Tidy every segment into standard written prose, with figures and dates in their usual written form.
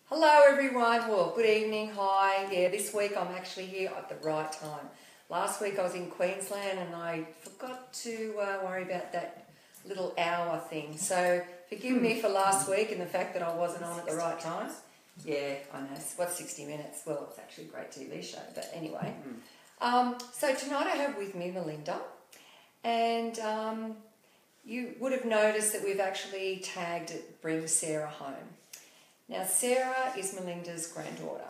Hello everyone, well good evening, hi. Yeah, this week I'm actually here at the right time. Last week I was in Queensland and I forgot to worry about that little hour thing. So forgive me for last week and the fact that I wasn't on at the right time. Yeah, I know. What's 60 Minutes? Well, it's actually a great TV show, but anyway. So tonight I have with me Melinda, and you would have noticed that we've actually tagged it Bring Sarah Home. Now, Sarah is Melinda's granddaughter,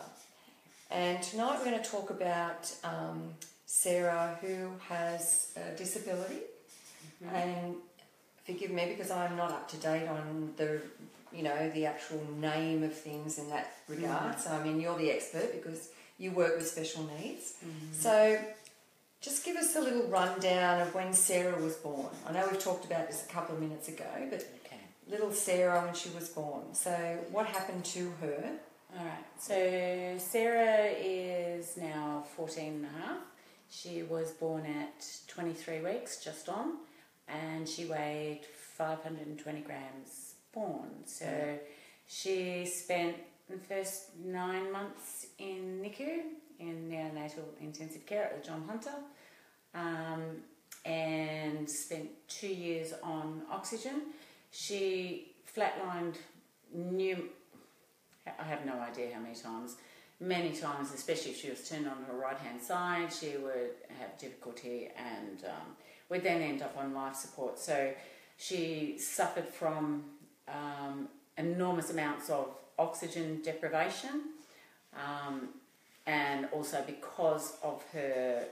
and tonight we're going to talk about Sarah, who has a disability. And forgive me because I'm not up to date on the actual name of things in that regard. So I mean, you're the expert because you work with special needs. So just give us a little rundown of when Sarah was born. I know we've talked about this a couple of minutes ago, but little Sarah when she was born. So what happened to her? All right. So Sarah is now 14 and a half. She was born at 23 weeks, just on, and she weighed 520 grams born. So she spent the first 9 months in NICU, in neonatal intensive care at the John Hunter, and spent 2 years on oxygen. She flatlined I have no idea how many times, especially if she was turned on her right-hand side, she would have difficulty and would then end up on life support. So she suffered from enormous amounts of oxygen deprivation, and also because of her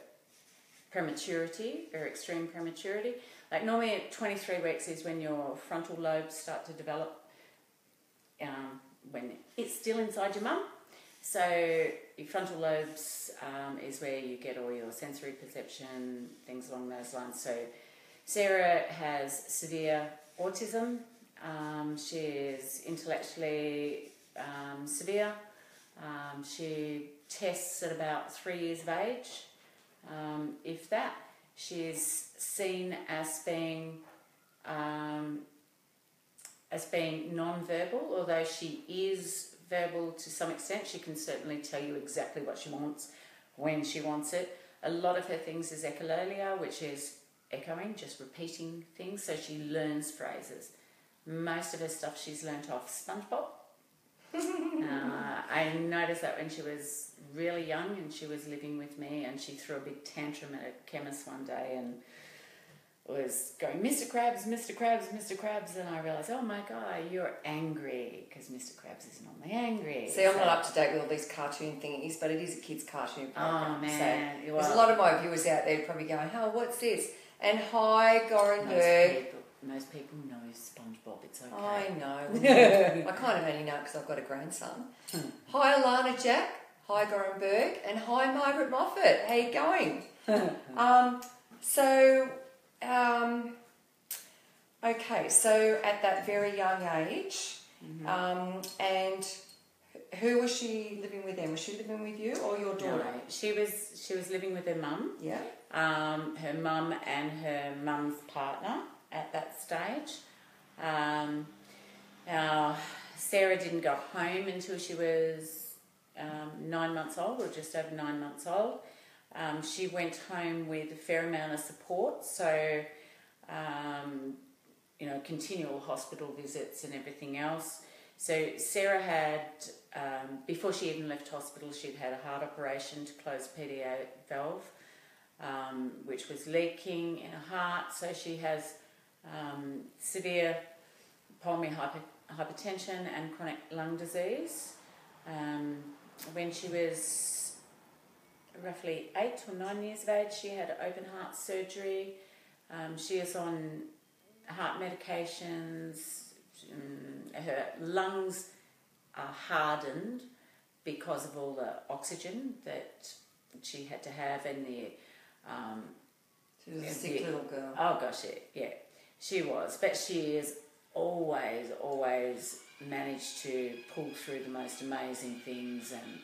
prematurity, her extreme prematurity. Like normally at 23 weeks is when your frontal lobes start to develop, when it's still inside your mum. So your frontal lobes is where you get all your sensory perception, things along those lines. So Sarah has severe autism. She is intellectually severe. She tests at about 3 years of age, if that. She's seen as being non-verbal, although she is verbal to some extent. She can certainly tell you exactly what she wants when she wants it. A lot of her things is echolalia, which is echoing, just repeating things, so she learns phrases. Most of her stuff she's learnt off SpongeBob. I noticed that when she was really young and she was living with me, and she threw a big tantrum at a chemist one day and was going, Mr. Krabs, Mr. Krabs, Mr. Krabs, and I realised, oh my God, you're angry, because Mr. Krabs is normally angry. See, I'm not up to date with all these cartoon thingies, but it is a kids' cartoon program. Oh man, so there's a lot of my viewers out there probably going, oh, what's this? And hi, Gorenberg. Most people know SpongeBob, it's okay. I know. I kind of only know because I've got a grandson. Hi, Alana Jack. Hi, Gorenberg. And hi, Margaret Moffat. How you going? Okay, so at that very young age, and who was she living with then? Was she living with you or your daughter? No, she was living with her mum. Yeah. Her mum and her mum's partner at that stage. Sarah didn't go home until she was 9 months old, or just over 9 months old. She went home with a fair amount of support, so continual hospital visits and everything else. So Sarah had, before she even left hospital, she'd had a heart operation to close a pediatric valve, which was leaking in her heart. So she has severe pulmonary hypertension and chronic lung disease. When she was roughly 8 or 9 years of age, she had open heart surgery. She is on heart medications. Her lungs are hardened because of all the oxygen that she had to have, and she was a sick little girl. Oh gosh, yeah, she was. But she has always managed to pull through the most amazing things, and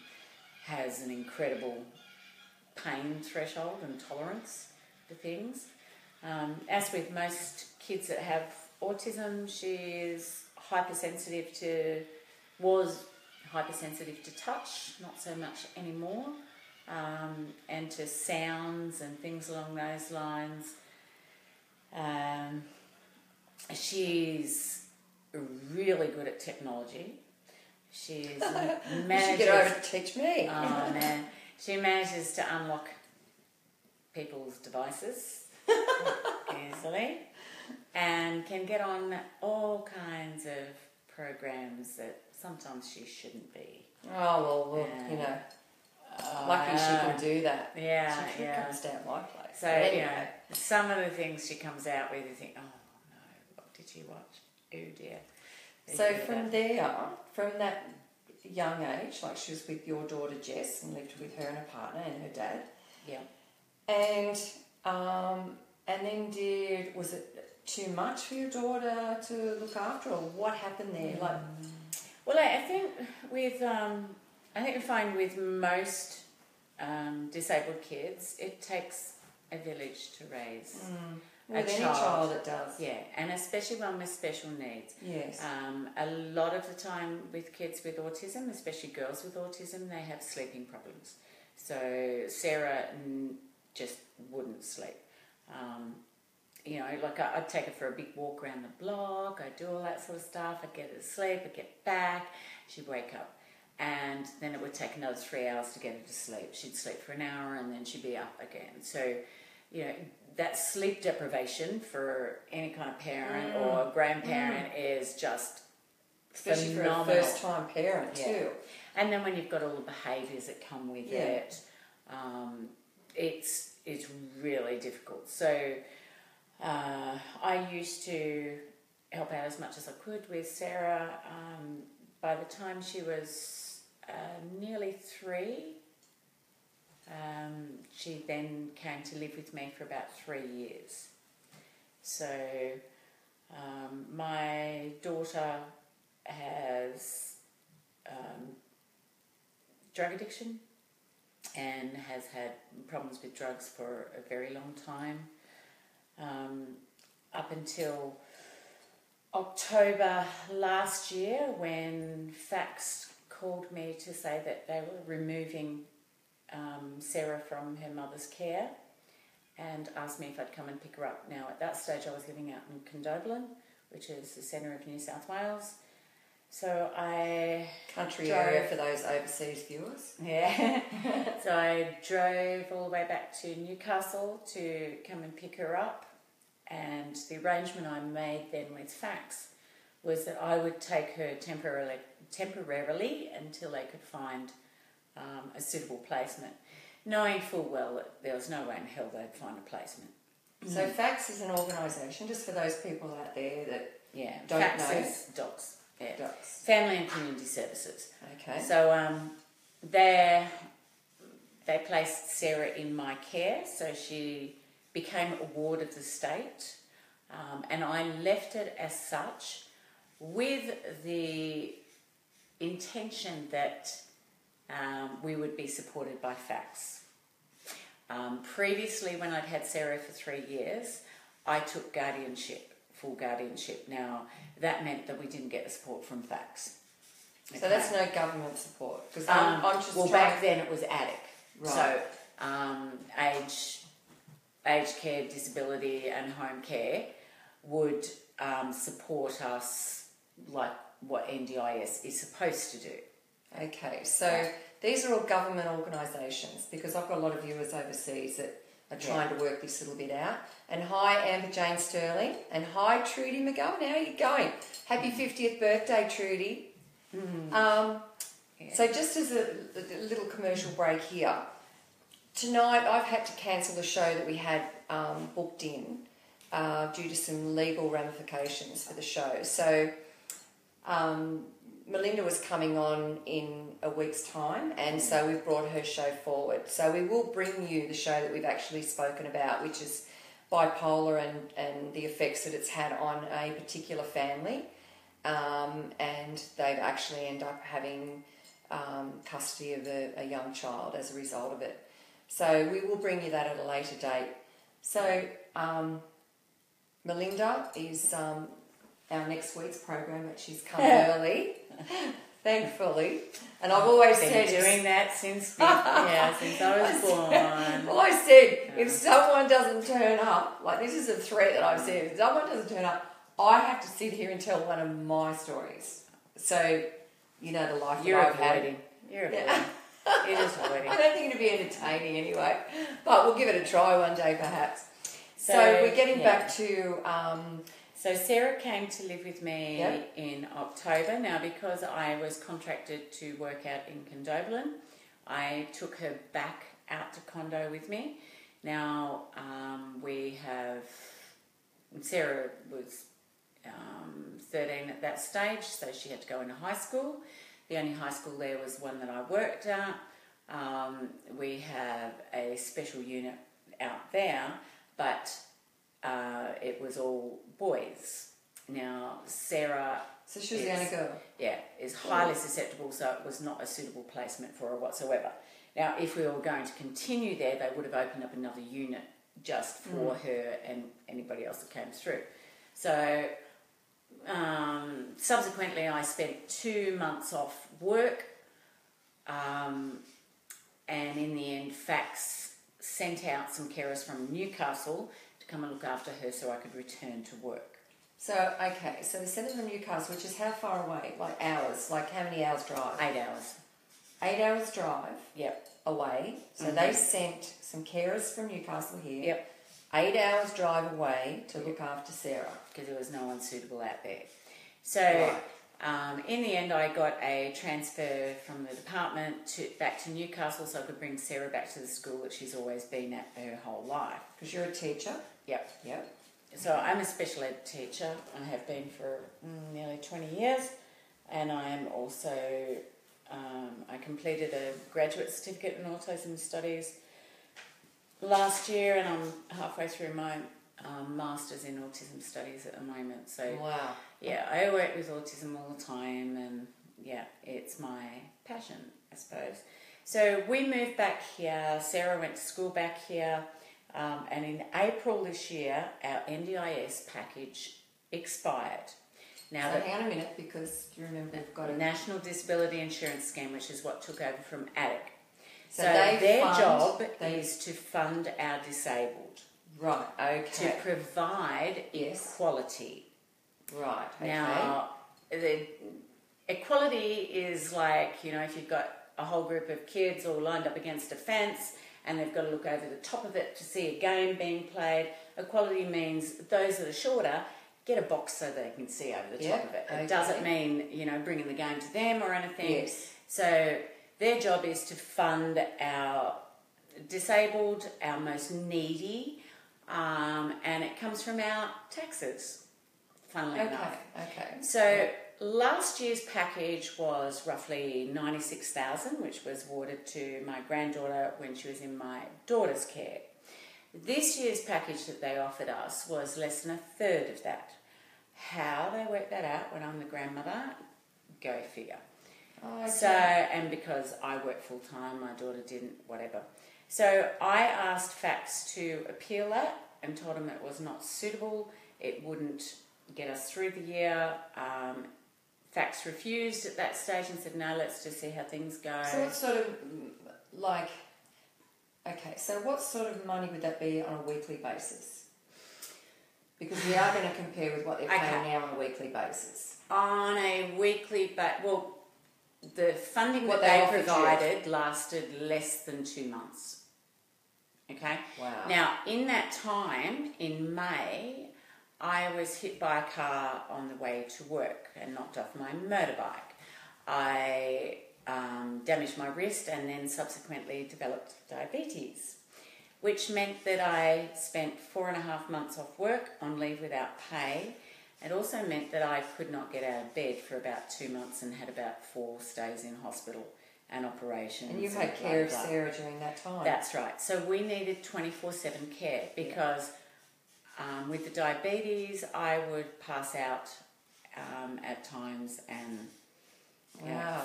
has an incredible pain threshold and tolerance for things. As with most kids that have autism, she is hypersensitive to, was hypersensitive to touch, not so much anymore, and to sounds and things along those lines. She's really good at technology. She's You should get over to teach me. Oh man, she manages to unlock people's devices easily, and can get on all kinds of programs that sometimes she shouldn't be. Oh well, you know, lucky she can do that. Yeah, she comes down my place. So anyway, some of the things she comes out with, you think, oh no, what did you watch? Oh dear. So from there, from that young age, like she was with your daughter Jess and lived with her and her partner and her dad. Yeah. And then was it too much for your daughter to look after, or what happened there? Like, well, I think I find with most disabled kids, it takes a village to raise. With any child it does. Yeah, and especially one with special needs. Yes. A lot of the time with kids with autism, especially girls with autism, they have sleeping problems. So Sarah just wouldn't sleep. You know, like I'd take her for a big walk around the block, I'd do all that sort of stuff, I'd get her to sleep, I'd get back, she'd wake up. And then it would take another 3 hours to get her to sleep. She'd sleep for an hour and then she'd be up again. So, you know, that sleep deprivation for any kind of parent or grandparent is just especially phenomenal. For a first-time parent too. And then when you've got all the behaviours that come with it, it's really difficult. So I used to help out as much as I could with Sarah. By the time she was nearly 3, she then came to live with me for about 3 years. So my daughter has drug addiction and has had problems with drugs for a very long time. Up until October last year, when Fax called me to say that they were removing Sarah from her mother's care and asked me if I'd come and pick her up. Now, at that stage, I was living out in Condobolin, which is the centre of New South Wales. So I... Country area for those overseas viewers. Yeah. So I drove all the way back to Newcastle to come and pick her up. And the arrangement I made then with Fax was that I would take her temporarily until they could find a suitable placement, knowing full well that there was no way in hell they'd find a placement. So Fax is an organisation, just for those people out there that don't Fax know. is DOCS. Yeah. DOCS. Family and Community Services. Okay. So they placed Sarah in my care, so she became a ward of the state, and I left it as such with the intention that we would be supported by Fax. Previously, when I'd had Sarah for 3 years, I took full guardianship. Now, that meant that we didn't get the support from Fax. So that's no government support? Because I'm just back then it was ADIC. Right. So aged care, disability and home care would support us like what NDIS is supposed to do. Okay, so these are all government organisations, because I've got a lot of viewers overseas that are trying to work this little bit out. And hi, Amber Jane Sterling. And hi, Trudy McGowan. How are you going? Happy 50th birthday, Trudy. So just as a little commercial break here, tonight I've had to cancel the show that we had booked in due to some legal ramifications for the show. So Melinda was coming on in a week's time, and so we've brought her show forward. So we will bring you the show that we've actually spoken about, which is bipolar and the effects that it's had on a particular family. And they've actually ended up having custody of a young child as a result of it. So we will bring you that at a later date. So Melinda is our next week's program, but she's come early. thankfully. And I've always Been said... doing that since I was born. Well, I said, if someone doesn't turn up, like this is a threat that I've said, if someone doesn't turn up, I have to sit here and tell one of my stories. So, you know, the life You're that I've had. avoiding. You're avoiding. It is avoiding. I don't think it'd be entertaining anyway, but we'll give it a try one day perhaps. So we're getting back to... So Sarah came to live with me in October. Now, because I was contracted to work out in Condobolin, I took her back out to condo with me. Now, Sarah was 13 at that stage, so she had to go into high school. The only high school there was one that I worked at. We have a special unit out there, but it was all boys. Now, Sarah... So she was the only girl? Yeah, is highly susceptible, so it was not a suitable placement for her whatsoever. Now, if we were going to continue there, they would have opened up another unit just for her and anybody else that came through. So... subsequently, I spent 2 months off work, and in the end, Fax sent out some carers from Newcastle to come and look after her so I could return to work. So, okay, so they sent it from Newcastle, which is how far away? Like hours? Like how many hours drive? 8 hours. 8 hours drive? Yep. Away. So they sent some carers from Newcastle here. Yep. 8 hours drive away to look after Sarah. Because there was no one suitable out there. So, in the end, I got a transfer from the department back to Newcastle so I could bring Sarah back to the school that she's always been at her whole life. Because you're a teacher? Yep. Yep. So I'm a special ed teacher. I have been for nearly 20 years. And I am also, I completed a graduate certificate in autism studies last year, and I'm halfway through my Masters in Autism Studies at the moment. So, wow. Yeah, I work with autism all the time, and yeah, it's my passion, I suppose. So we moved back here. Sarah went to school back here, and in April this year, our NDIS package expired. Now, so hang on a minute, because you remember we've got a National Disability Insurance Scheme, which is what took over from ADIC. So their job is to fund our disabled. Right, okay. To provide equality. Right, okay. Now, the equality is like, you know, if you've got a whole group of kids all lined up against a fence and they've got to look over the top of it to see a game being played. Equality means those that are shorter get a box so they can see over the top of it. It doesn't mean, you know, bringing the game to them or anything. Yes. So their job is to fund our disabled, our most needy, and it comes from our taxes, funnily enough. Okay. So last year's package was roughly $96,000, which was awarded to my granddaughter when she was in my daughter's care. This year's package that they offered us was less than a third of that. How they worked that out when I'm the grandmother, go figure. Oh, okay. So, and because I work full time, my daughter didn't, whatever. So I asked Fax to appeal that and told him it was not suitable. It wouldn't get us through the year. Fax refused at that stage and said, no, let's just see how things go. So what sort of, like, okay, so what sort of money would that be on a weekly basis? Because we are going to compare with what they're paying now on a weekly basis. On a weekly basis, well, the funding that they provided lasted less than 2 months. Okay? Wow. Now, in that time, in May, I was hit by a car on the way to work and knocked off my motorbike. I damaged my wrist and then subsequently developed diabetes, which meant that I spent 4.5 months off work on leave without pay. It also meant that I could not get out of bed for about 2 months and had about 4 stays in hospital and operations. And you've had care of Sarah during that time. That's right. So we needed 24/7 care because with the diabetes, I would pass out at times and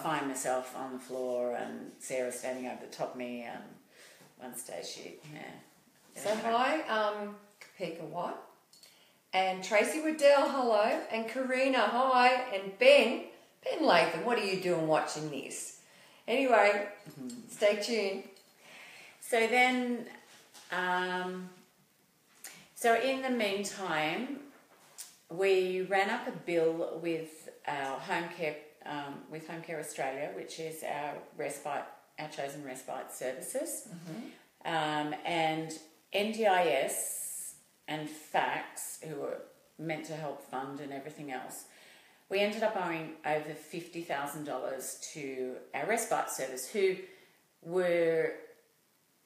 find myself on the floor and Sarah standing over the top of me, and one stage she... So hi, Kapika White, and Tracy Waddell, hello, and Karina, hi, and Ben, Ben Latham, what are you doing watching this? Anyway, stay tuned. So then, so in the meantime, we ran up a bill with our home care, with Home Care Australia, which is our chosen respite services, and NDIS and FACS, who were meant to help fund and everything else. We ended up owing over $50,000 to our respite service, who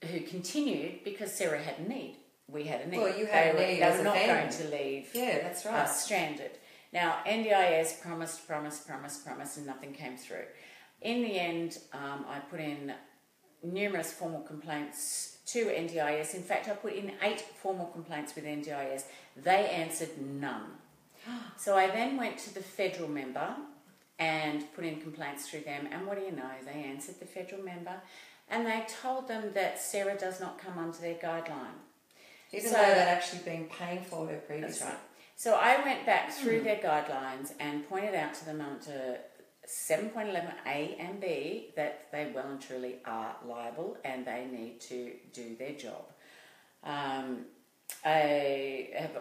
continued because Sarah had a need. We had a need. Well, you had a need as a family. They were not going to leave that's right. us stranded. Now, NDIS promised, and nothing came through. In the end, I put in numerous formal complaints to NDIS. In fact, I put in 8 formal complaints with NDIS. They answered none. So I then went to the federal member and put in complaints through them. And what do you know? They answered the federal member and they told them that Sarah does not come under their guideline. Even though they'd actually been paying for her previously. That's right. So I went back through their guidelines and pointed out to them under 7.11A and B that they well and truly are liable and they need to do their job. I have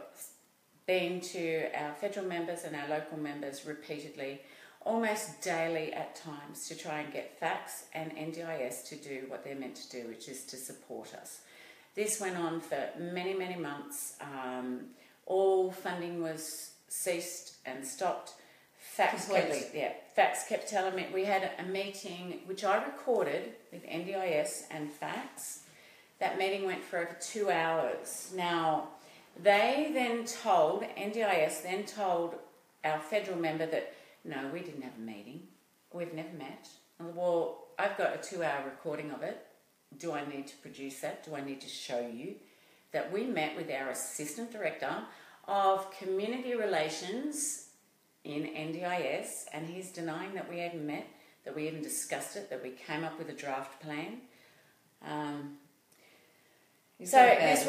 been to our federal members and our local members repeatedly, almost daily at times, to try and get FACS and NDIS to do what they're meant to do, which is to support us. This went on for many, many months. All funding was ceased and stopped. FACS kept telling me, we had a meeting which I recorded with NDIS and FACS. That meeting went for over 2 hours. Now, NDIS then told our federal member that, no, we didn't have a meeting. We've never met. Well, I've got a 2-hour recording of it. Do I need to produce that? Do I need to show you that we met with our Assistant Director of Community Relations in NDIS, and he's denying that we even met, that we even discussed it, that we came up with a draft plan. He's got a bad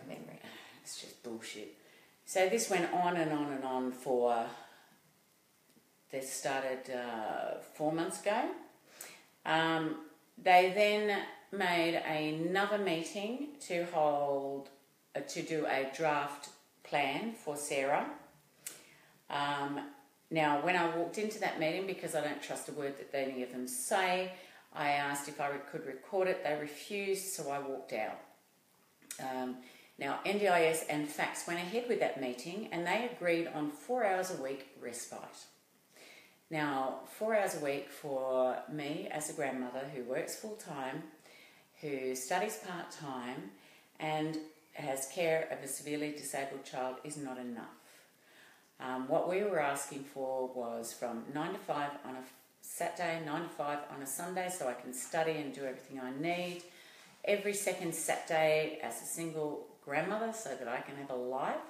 memory. It's just bullshit. So this went on and on and on for, this started 4 months ago. They then made another meeting to do a draft plan for Sarah. Now, when I walked into that meeting, because I don't trust a word that any of them say, I asked if I could record it. They refused, so I walked out. Now, NDIS and FACS went ahead with that meeting, and they agreed on 4 hours a week respite. Now, 4 hours a week for me as a grandmother who works full-time, who studies part-time, and has care of a severely disabled child is not enough. What we were asking for was from 9 to 5 on a Saturday, 9 to 5 on a Sunday, so I can study and do everything I need. Every second Saturday as a single grandmother so that I can have a life.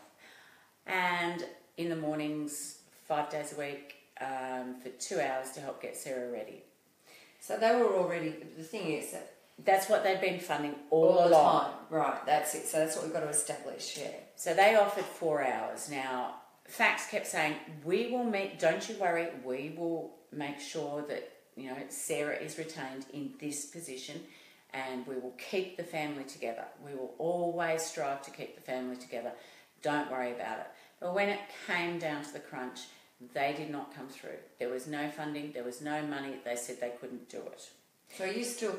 And in the mornings, 5 days a week, for 2 hours to help get Sarah ready. So they were already, the thing is that... That's what they've been funding all the along. time. Right, that's it. So that's what we've got to establish, yeah. So they offered 4 hours. Now, FACS kept saying, we will meet, don't you worry, we will make sure that, Sarah is retained in this position and we will keep the family together. We will always strive to keep the family together. Don't worry about it. But when it came down to the crunch, they did not come through. There was no funding, there was no money. They said they couldn't do it. So are you still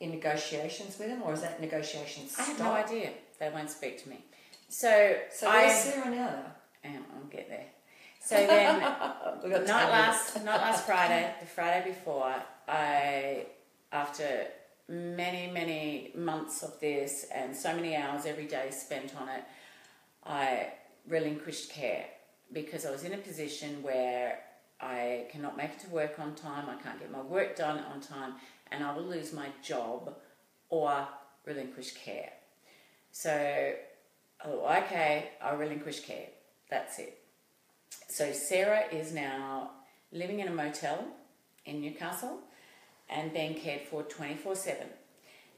in negotiations with them, or is that negotiation stopped? I have no idea. They won't speak to me. So where's Sarah now, though? I'll get there. So then, not last Friday, the Friday before, after many, many months of this and so many hours every day spent on it, I relinquished care because I was in a position where I cannot make it to work on time, I can't get my work done on time, and I will lose my job or relinquish care. So, okay, I'll relinquish care. That's it. So Sarah is now living in a motel in Newcastle and being cared for 24/7.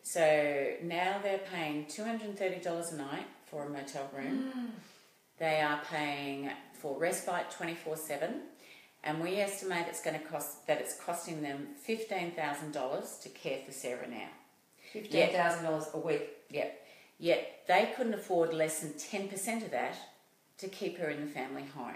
So now they're paying $230 a night for a motel room. They are paying for respite 24/7, and we estimate it's costing them $15,000 to care for Sarah now. $15,000 a week. Yep. Yet they couldn't afford less than 10% of that to keep her in the family home.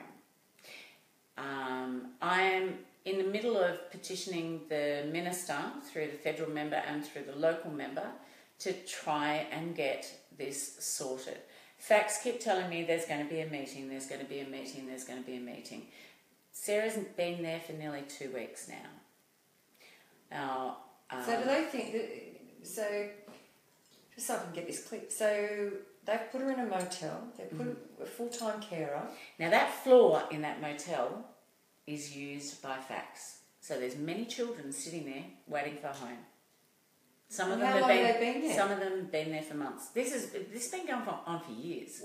I'm in the middle of petitioning the minister through the federal member and through the local member to try and get this sorted. Facts keep telling me there's going to be a meeting, there's going to be a meeting, there's going to be a meeting. Sarah's been there for nearly 2 weeks now. So do they think that, so just so I can get this clear, so they've put her in a motel, they've put a full-time carer. Now that floor in that motel is used by Facts. So there's many children sitting there waiting for a home. Some of them have been there? Some of them have been there for months. This has been going on for years.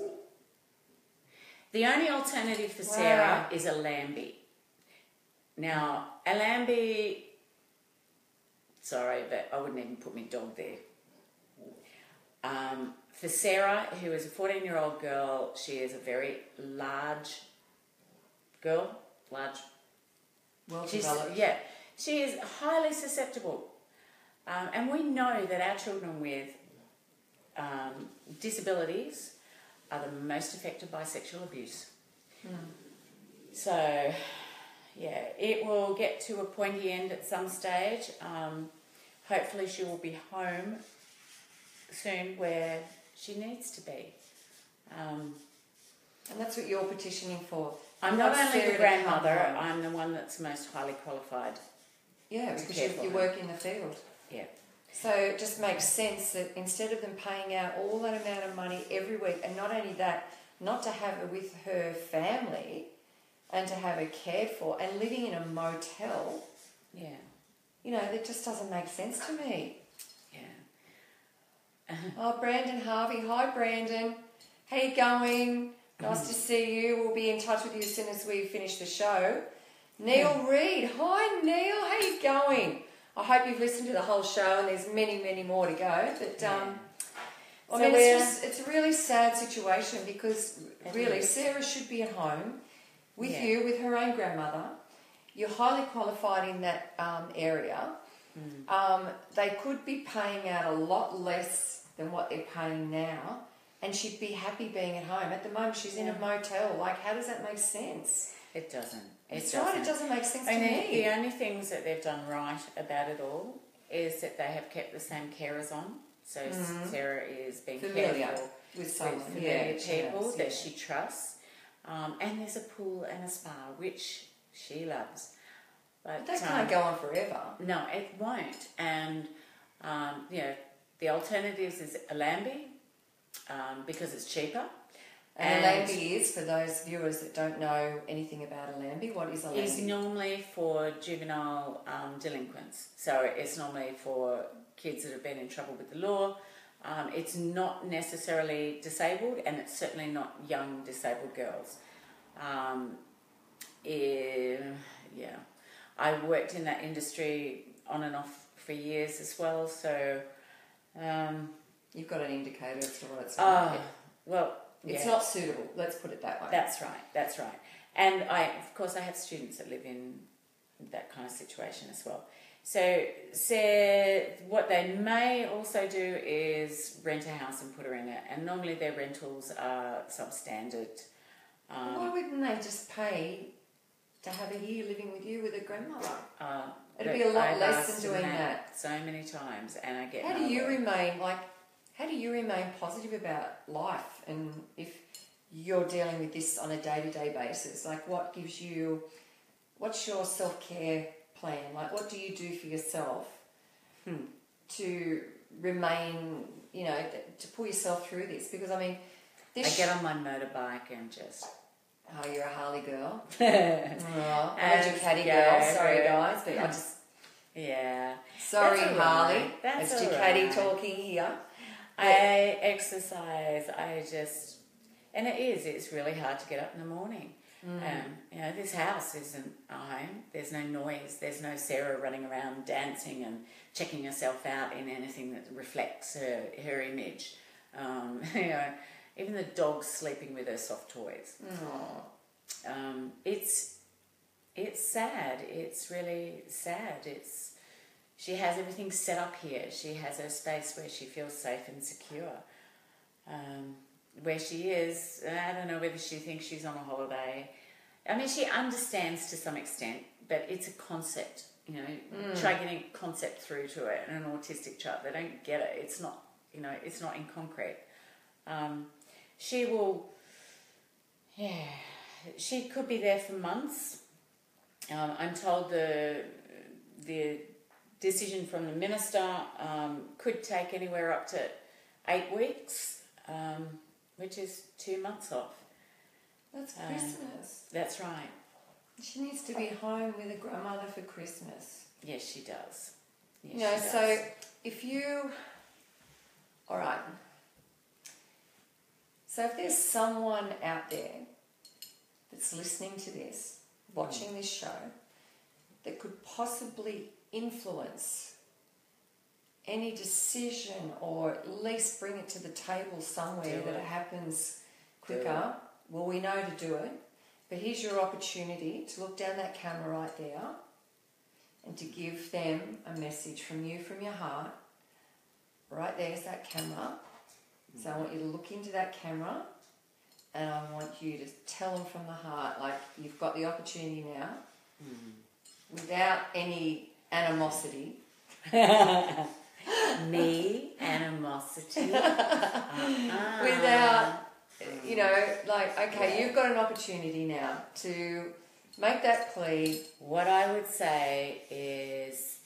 The only alternative for Sarah is a Lambie. Now, a Lambie, sorry, but I wouldn't even put my dog there. For Sarah, who is a 14-year-old girl, she is a very large girl, Well-developed. Yeah, she is highly susceptible. And we know that our children with disabilities are the most affected by sexual abuse. So, yeah, it will get to a pointy end at some stage. Hopefully she will be home soon where she needs to be. And that's what you're petitioning for. I'm not only the grandmother, I'm the one that's most highly qualified. Yeah, because you work in the field. Yeah. So it just makes sense that instead of them paying out all that amount of money every week, and not only that, not to have her with her family and to have her cared for and living in a motel. Yeah. You know, that just doesn't make sense to me. Yeah. Oh, Brandon Harvey. Hi, Brandon. How you going? Nice to see you. We'll be in touch with you as soon as we finish the show. Neil Reid. Hi, Neil. How you going? I hope you've listened to the whole show, and there's many, many more to go. But I mean, it's a really sad situation because really Sarah should be at home with you, with her own grandmother. You're highly qualified in that area. They could be paying out a lot less than what they're paying now, and she'd be happy being at home. At the moment, she's in a motel. Like, how does that make sense? It doesn't. It doesn't make sense to me. The only things that they've done right about it all is that they have kept the same carers on. So Sarah is being familiar cared for with someone, familiar people that she trusts. And there's a pool and a spa, which she loves. But that can't go on forever. No, it won't. And, the alternatives is a Lambie, because it's cheaper. And a Lambie is, for those viewers that don't know anything about a Lambie, what is a Lambie? It's normally for juvenile delinquents. So it's normally for kids that have been in trouble with the law. It's not necessarily disabled, and it's certainly not young disabled girls. I worked in that industry on and off for years as well, so... You've got an indicator as to what it's like. Well... It's not suitable, let's put it that way. That's right. And I have students that live in that kind of situation as well. So what they may also do is rent a house and put her in it. And normally their rentals are substandard. Why wouldn't they just pay to have a year living with you with a grandmother? It'd be a lot less than doing that. So many times, and I get... How do you remain positive about life, and if you're dealing with this on a day-to-day basis? Like, what's your self-care plan? Like, what do you do for yourself to remain, to pull yourself through this? Because, I mean... I get on my motorbike and just... Oh, you're a Harley girl? I'm a Ducati girl. Sorry, guys, but I just... Yeah. Sorry, Harley. Right. That's it's Ducati talking here. I exercise, and it's really hard to get up in the morning. This house isn't a home. There's no noise. There's no Sarah running around dancing and checking herself out in anything that reflects her image. Even the dog's sleeping with her soft toys. It's sad. It's really sad. She has everything set up here. She has her space where she feels safe and secure. Where she is, I don't know whether she thinks she's on a holiday. I mean, she understands to some extent, but it's a concept. You know, try getting a concept through to it. And an autistic child, they don't get it. It's not, you know, it's not in concrete. She will, she could be there for months. I'm told the decision from the minister could take anywhere up to 8 weeks, which is 2 months off. That's Christmas. That's right. She needs to be home with a grandmother for Christmas. Yes, she does. Yes, you know, she does. so if you... All right. So if there's someone out there that's listening to this, watching this show, that could possibly influence any decision or at least bring it to the table somewhere that it happens quicker, well, we know to do it. But here's your opportunity to look down that camera right there and to give them a message from you, from your heart. Right there's that camera. So I want you to look into that camera and I want you to tell them from the heart, like you've got the opportunity now, without any animosity. Me? Animosity? Without, you know, like, okay, you've got an opportunity now to make that plea. What I would say is,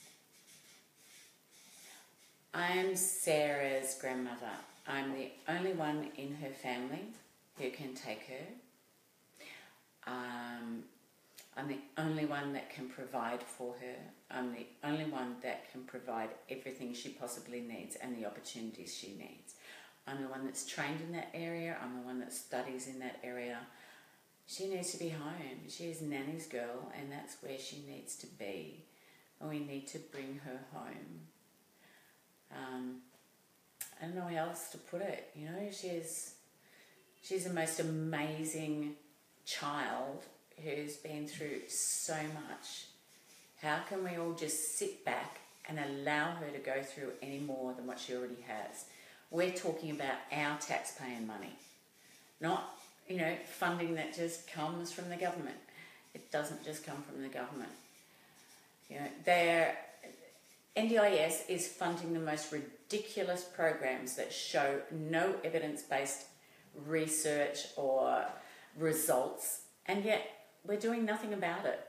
I'm Sarah's grandmother. I'm the only one in her family who can take her. I'm the only one that can provide for her. I'm the only one that can provide everything she possibly needs and the opportunities she needs. I'm the one that's trained in that area. I'm the one that studies in that area. She needs to be home. She is Nanny's girl, and that's where she needs to be. And we need to bring her home. I don't know how else to put it. You know, she's the most amazing child who's been through so much. How can we all just sit back and allow her to go through any more than what she already has? We're talking about our taxpaying money, not, you know, funding that just comes from the government. It doesn't just come from the government. You know, NDIS is funding the most ridiculous programs that show no evidence-based research or results, and yet we're doing nothing about it.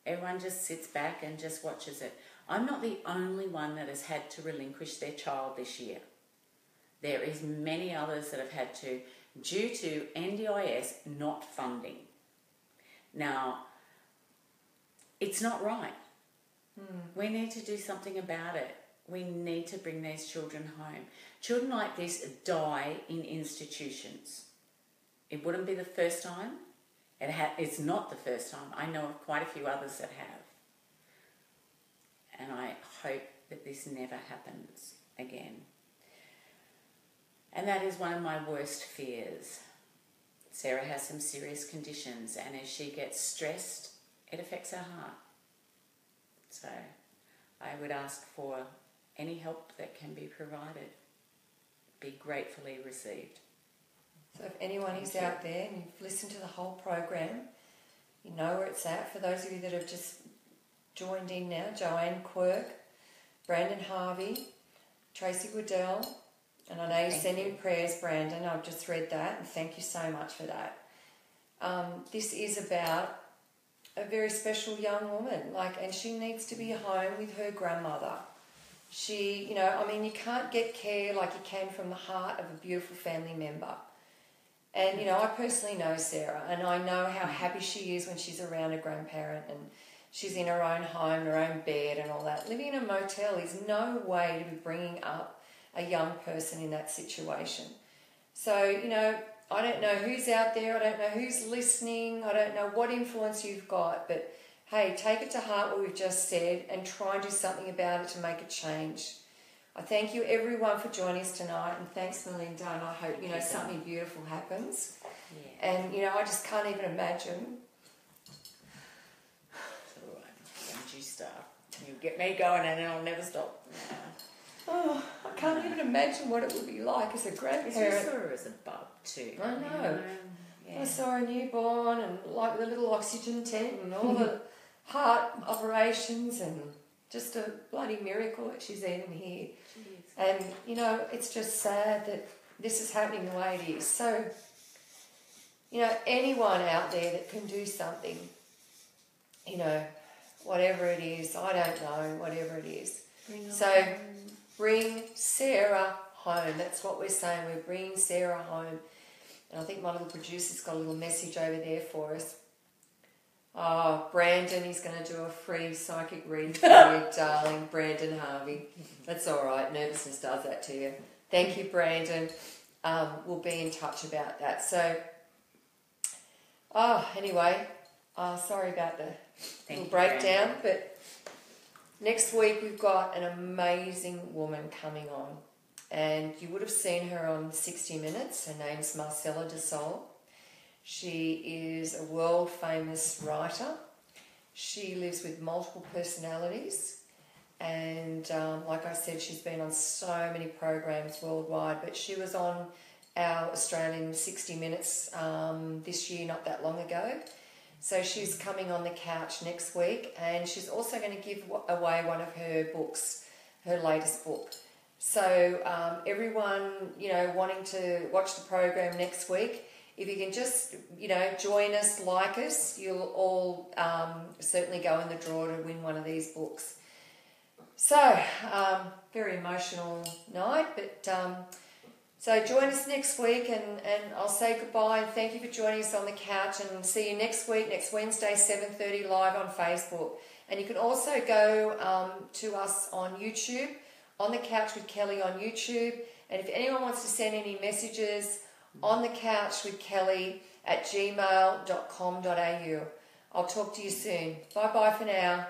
Everyone just sits back and just watches it. I'm not the only one that has had to relinquish their child this year. There is many others that have had to, due to NDIS not funding. Now, it's not right. We need to do something about it. We need to bring these children home. Children like this die in institutions. It wouldn't be the first time. It's not the first time. I know of quite a few others that have. And I hope that this never happens again. And that is one of my worst fears. Sarah has some serious conditions, and as she gets stressed, it affects her heart. So I would ask for any help that can be provided. Be gratefully received. So if anyone is out there and you've listened to the whole program, you know where it's at. For those of you that have just joined in now, Joanne Quirk, Brandon Harvey, Tracy Waddell, and I know you send in prayers, Brandon. I've just read that, and thank you so much for that. This is about a very special young woman, and she needs to be home with her grandmother. She, you know, I mean, you can't get care like you can from the heart of a beautiful family member. And, you know, I personally know Sarah, and I know how happy she is when she's around a grandparent and she's in her own home, her own bed and all that. Living in a motel is no way to be bringing up a young person in that situation. So, you know, I don't know who's out there, I don't know who's listening, I don't know what influence you've got, but hey, take it to heart what we've just said and try and do something about it to make a change. I thank you everyone for joining us tonight, and thanks Melinda, and I hope, you know, something beautiful happens. Yeah. And, you know, I just can't even imagine. It's all right. Don't you start. You get me going and then I'll never stop. Yeah. Oh, I can't even imagine what it would be like as a grandparent. You saw her as a bub too. I know. Yeah. I saw a newborn and like the little oxygen tent and all the heart operations and just a bloody miracle that she's even here. Jeez. And, you know, it's just sad that this is happening the way it is. So, you know, anyone out there that can do something, you know, whatever it is, I don't know, whatever it is. Bring Sarah home. That's what we're saying. We're bringing Sarah home. And I think my little producer's got a little message over there for us. Oh, Brandon, he's going to do a free psychic reading for you, darling. Brandon Harvey. That's all right. Nervousness does that to you. Thank you, Brandon. We'll be in touch about that. So, anyway, sorry about the little breakdown, but next week we've got an amazing woman coming on, and you would have seen her on 60 Minutes. Her name's Marcella de Sol. She is a world famous writer. She lives with multiple personalities, and like I said, she's been on so many programs worldwide, but she was on our Australian 60 Minutes this year, not that long ago. So she's coming on the couch next week, and she's also going to give away one of her books, her latest book. So everyone, you know, wanting to watch the program next week, if you can just, you know, join us, like us, you'll all certainly go in the draw to win one of these books. So, very emotional night, but so join us next week, and I'll say goodbye and thank you for joining us on the couch, and see you next week, next Wednesday, 7:30 live on Facebook. And you can also go to us on YouTube, On the Couch with Kelly on YouTube. And if anyone wants to send any messages, On the Couch with Kelly @gmail.com.au. I'll talk to you soon. Bye-bye for now.